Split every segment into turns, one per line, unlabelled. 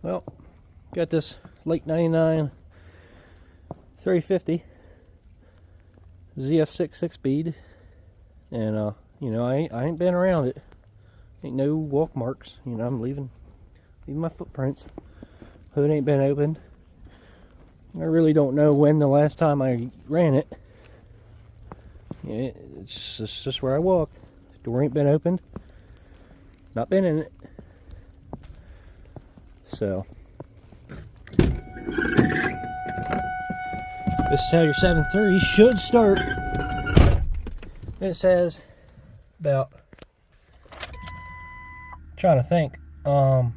Well, got this late 99 350 ZF6 6-speed, and you know, I ain't been around it. Ain't no walk marks. You know, I'm leaving my footprints. Hood ain't been opened. I really don't know when the last time I ran it. Yeah, it's just where I walked. Door ain't been opened. Not been in it. So this Saturday 7.3 should start. It says about, trying to think, probably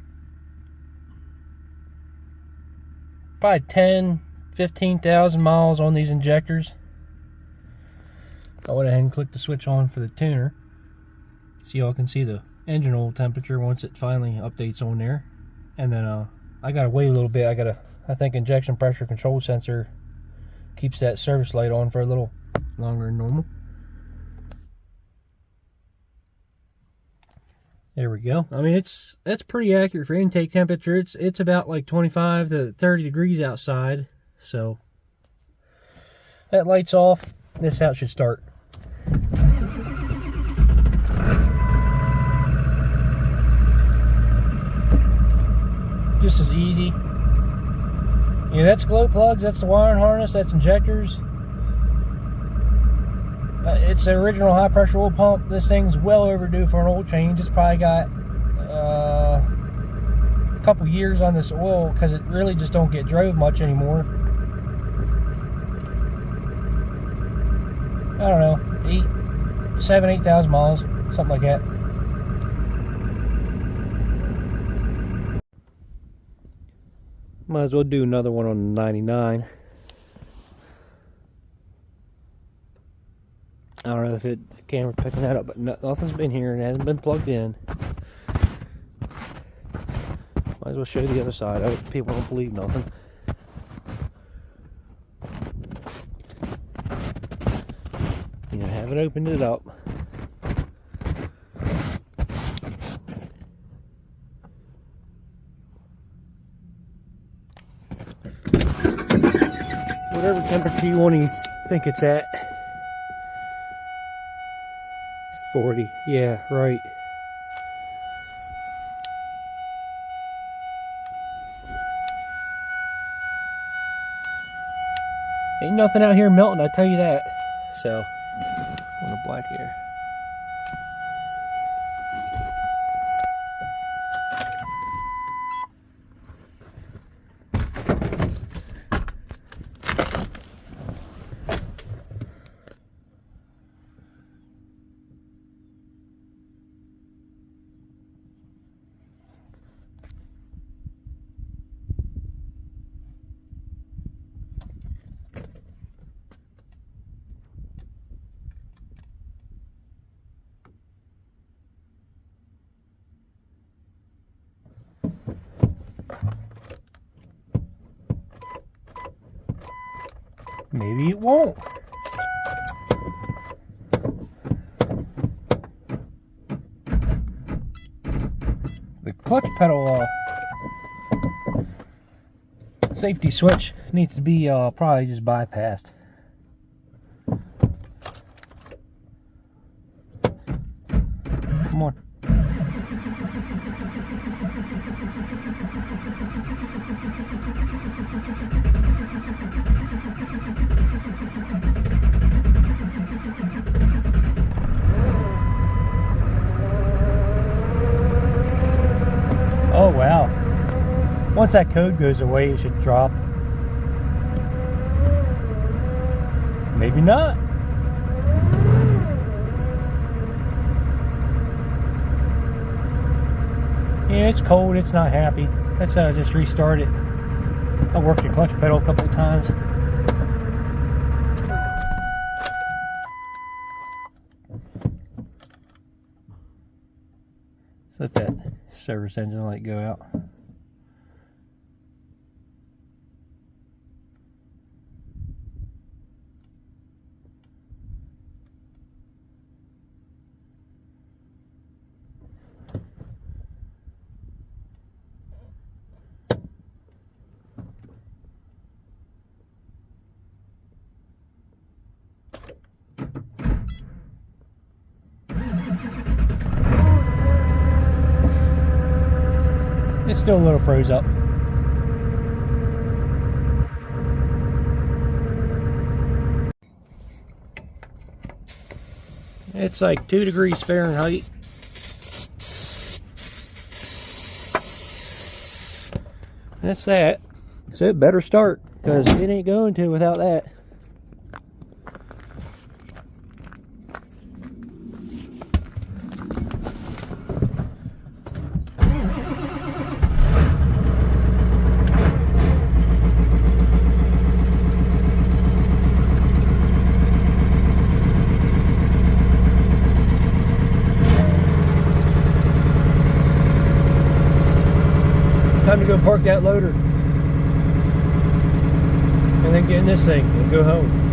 10-15,000 miles on these injectors. I went ahead and clicked the switch on for the tuner, so y'all can see the engine oil temperature once it finally updates on there. And then I gotta wait a little bit. I think injection pressure control sensor keeps that service light on for a little longer than normal. There we go. I mean, that's pretty accurate for intake temperature. It's about like 25 to 30 degrees outside. So that light's off. This out should start. Just as easy. Yeah, that's glow plugs, that's the wiring harness, that's injectors. It's the original high pressure oil pump. This thing's well overdue for an oil change. It's probably got a couple years on this oil because it really just don't get drove much anymore. I don't know, 8,000 miles, something like that. Might as well do another one on the 99. I don't know if the camera's picking that up, but nothing's been here and hasn't been plugged in. Might as well show you the other side of it. People don't believe nothing. You know, haven't opened it up. Whatever temperature you want to think it's at. 40, yeah, right. Ain't nothing out here melting, I tell you that. So, on the black air. Maybe it won't. The clutch pedal safety switch needs to be probably just bypassed. Come on. Oh wow. Once that code goes away, it should drop. Maybe not. Yeah, it's cold, it's not happy. That's how I just restart it. I worked the clutch pedal a couple of times. Let that service engine light go out. It's still a little froze up. It's like 2 degrees Fahrenheit. That's that. So it better start, because it ain't going to without that. Time to go park that loader and then get in this thing and go home.